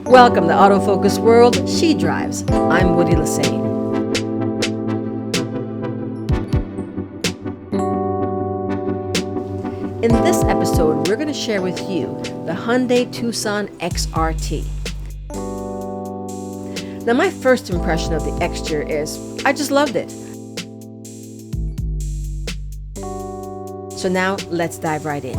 Welcome to AutoFOCUS World, She Drives. I'm Woody Lassane. In this episode, we're going to share with you the Hyundai Tucson XRT. Now, my first impression of the exterior is, I just loved it. So now, let's dive right in.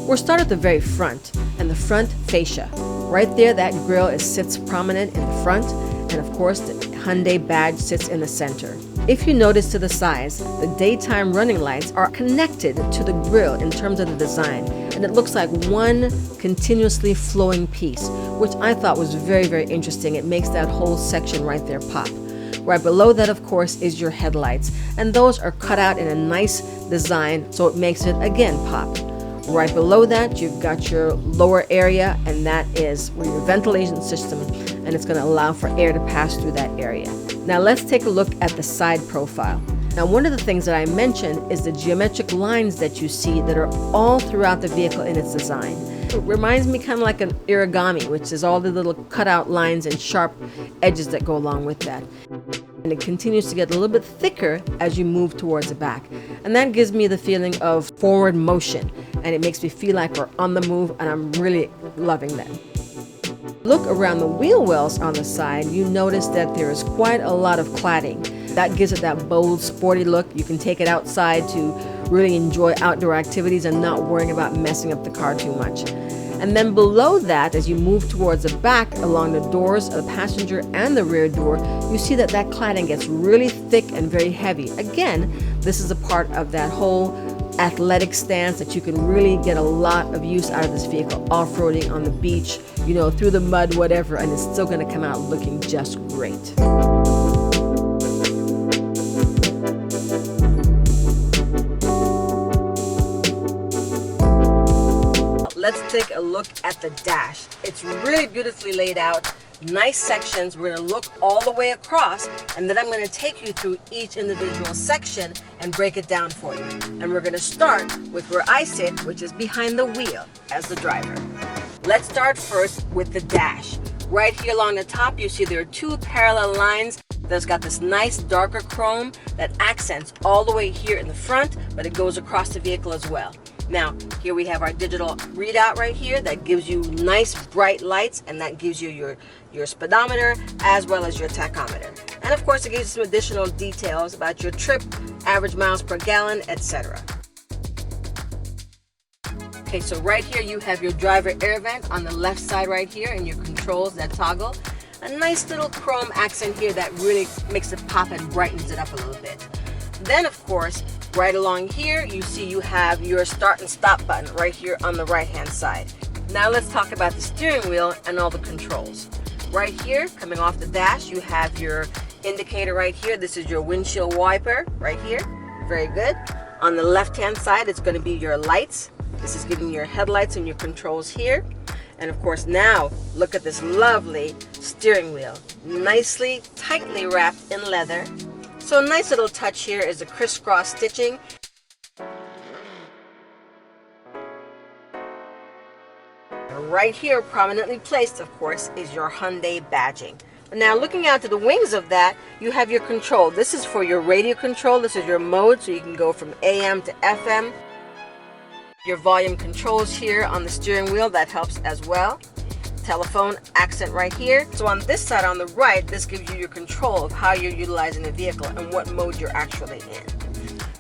We'll start at the very front, and the front fascia. Right there, that grille sits prominent in the front, and of course, the Hyundai badge sits in the center. If you notice to the sides, the daytime running lights are connected to the grille in terms of the design, and it looks like one continuously flowing piece, which I thought was very, very interesting. It makes that whole section right there pop. Right below that, of course, is your headlights, and those are cut out in a nice design, so it makes it, again, pop. Right below that, you've got your lower area, and that is where your ventilation system, and it's going to allow for air to pass through that area. Now let's take a look at the side profile. Now, one of the things that I mentioned is the geometric lines that you see that are all throughout the vehicle in its design. It reminds me kind of like an origami, which is all the little cutout lines and sharp edges that go along with that. And it continues to get a little bit thicker as you move towards the back. And that gives me the feeling of forward motion, and it makes me feel like we're on the move, and I'm really loving that. Look around the wheel wells on the side, you notice that there is quite a lot of cladding. That gives it that bold, sporty look. You can take it outside to really enjoy outdoor activities and not worrying about messing up the car too much. And then below that, as you move towards the back, along the doors of the passenger and the rear door, you see that that cladding gets really thick and very heavy. Again, this is a part of that whole athletic stance that you can really get a lot of use out of this vehicle, off-roading on the beach, through the mud, whatever, and it's still going to come out looking just great. Let's take a look at the dash. It's really beautifully laid out, nice sections. We're going to look all the way across, and then I'm going to take you through each individual section and break it down for you. And we're going to start with where I sit, which is behind the wheel as the driver. Let's start first with the dash. Right here along the top, you see there are two parallel lines that's got this nice darker chrome that accents all the way here in the front, but it goes across the vehicle as well. Now, here we have our digital readout right here that gives you nice bright lights, and that gives you your speedometer as well as your tachometer. And of course, it gives you some additional details about your trip, average miles per gallon, etc. Okay, so right here you have your driver air vent on the left side right here, and your controls that toggle. A nice little chrome accent here that really makes it pop and brightens it up a little bit. Then, of course, right along here, you see you have your start and stop button right here on the right-hand side. Now let's talk about the steering wheel and all the controls. Right here, coming off the dash, you have your indicator right here. This is your windshield wiper right here. Very good. On the left-hand side, it's going to be your lights. This is giving your headlights and your controls here. And of course, now look at this lovely steering wheel. Nicely, tightly wrapped in leather. So a nice little touch here is the crisscross stitching. Right here, prominently placed, of course, is your Hyundai badging. Now, looking out to the wings of that, you have your control. This is for your radio control. This is your mode, so you can go from AM to FM. Your volume controls here on the steering wheel, that helps as well. Telephone accent right here. So on this side on the right, this gives you your control of how you're utilizing the vehicle and what mode you're actually in.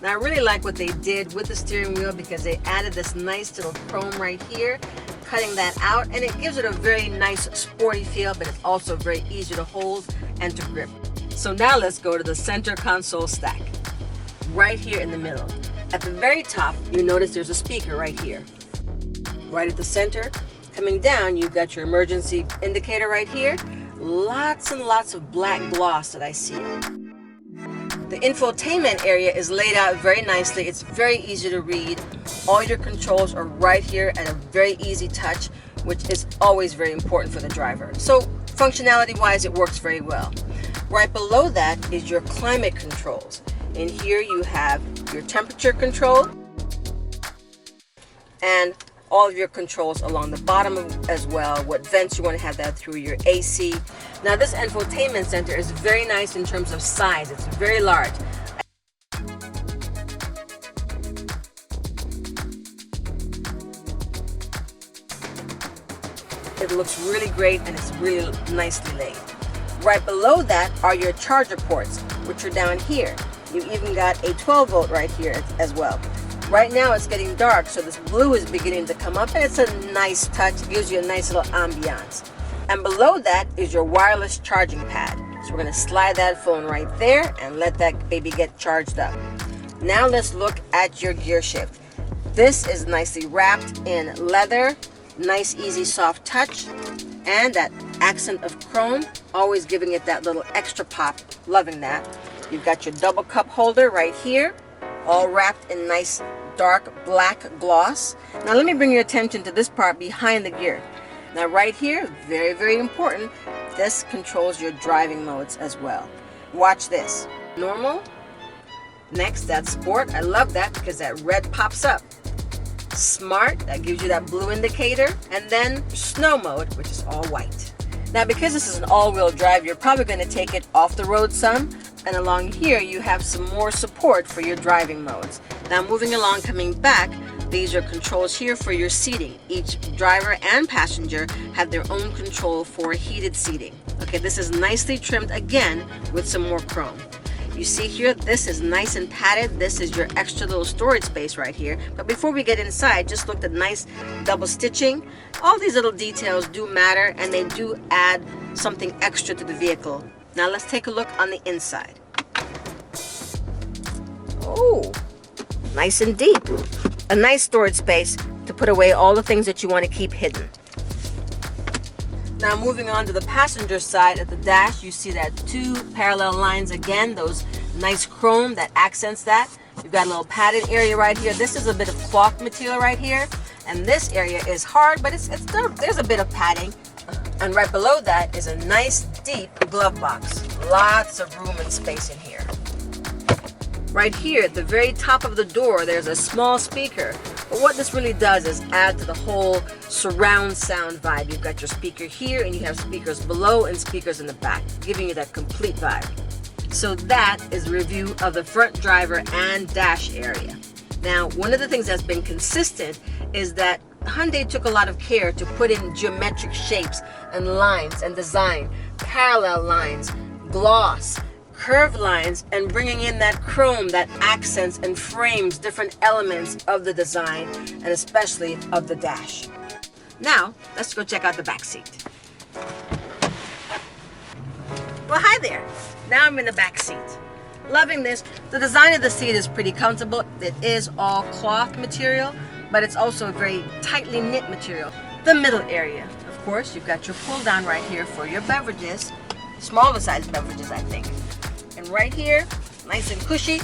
Now, I really like what they did with the steering wheel because they added this nice little chrome right here, cutting that out, and it gives it a very nice sporty feel, but it's also very easy to hold and to grip. So now let's go to the center console stack. Right here in the middle. At the very top, you notice there's a speaker right here. Right at the center. Coming down, you've got your emergency indicator right here. Lots and lots of black gloss that I see. The infotainment area is laid out very nicely. It's very easy to read. All your controls are right here at a very easy touch, which is always very important for the driver. So functionality-wise, it works very well. Right below that is your climate controls. In here you have your temperature control, and all of your controls along the bottom as well, what vents you want to have that through, your AC. Now this infotainment center is very nice in terms of size. It's very large. It looks really great and it's really nicely laid. Right below that are your charger ports, which are down here. You even got a 12 volt right here as well. Right now it's getting dark, so this blue is beginning to come up, and it's a nice touch. It gives you a nice little ambiance. And below that is your wireless charging pad. So we're going to slide that phone right there and let that baby get charged up. Now let's look at your gear shift. This is nicely wrapped in leather, nice, easy, soft touch, and that accent of chrome, always giving it that little extra pop. Loving that. You've got your double cup holder right here, all wrapped in nice dark black gloss. Now let me bring your attention to this part behind the gear. Now right here, very, very important, this controls your driving modes as well. Watch this. Normal. Next, that's sport. I love that because that red pops up. Smart, that gives you that blue indicator. And then snow mode, which is all white. Now because this is an all-wheel drive, you're probably going to take it off the road some. And along here you have some more support for your driving modes. Now moving along, coming back, these are controls here for your seating. Each driver and passenger have their own control for heated seating. Okay, this is nicely trimmed again with some more chrome. You see here, this is nice and padded. This is your extra little storage space right here. But before we get inside, just look at nice double stitching. All these little details do matter, and they do add something extra to the vehicle. Now let's take a look on the inside. Oh, nice and deep. A nice storage space to put away all the things that you want to keep hidden. Now moving on to the passenger side at the dash, you see that two parallel lines again, those nice chrome that accents that. You've got a little padded area right here. This is a bit of cloth material right here, and this area is hard, but there's a bit of padding. And right below that is a nice deep glove box. Lots of room and space in here. Right here at the very top of the door, there's a small speaker. But what this really does is add to the whole surround sound vibe. You've got your speaker here, and you have speakers below and speakers in the back, giving you that complete vibe. So that is a review of the front driver and dash area. Now, one of the things that's been consistent is that Hyundai took a lot of care to put in geometric shapes and lines and design, parallel lines, gloss, curved lines, and bringing in that chrome that accents and frames different elements of the design, and especially of the dash. Now, let's go check out the back seat. Well, hi there. Now I'm in the back seat. Loving this. The design of the seat is pretty comfortable. It is all cloth material, but it's also a very tightly knit material. The middle area, of course, you've got your pull down right here for your beverages, smaller size beverages, I think. And right here, nice and cushy,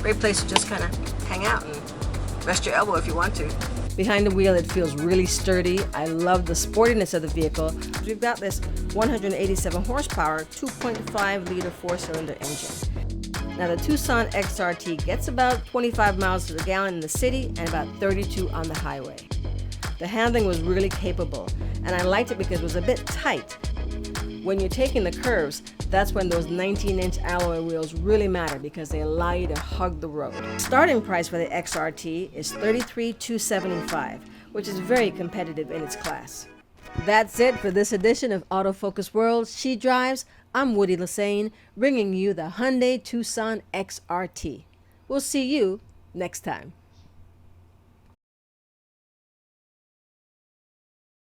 great place to just kind of hang out and rest your elbow if you want to. Behind the wheel, it feels really sturdy. I love the sportiness of the vehicle. We've got this 187 horsepower, 2.5 liter four-cylinder engine. Now the Tucson XRT gets about 25 miles to the gallon in the city and about 32 on the highway. The handling was really capable, and I liked it because it was a bit tight. When you're taking the curves, that's when those 19-inch alloy wheels really matter because they allow you to hug the road. Starting price for the XRT is $33,275, which is very competitive in its class. That's it for this edition of Autofocus World She Drives. I'm Woody Lassane, bringing you the Hyundai Tucson XRT. We'll see you next time.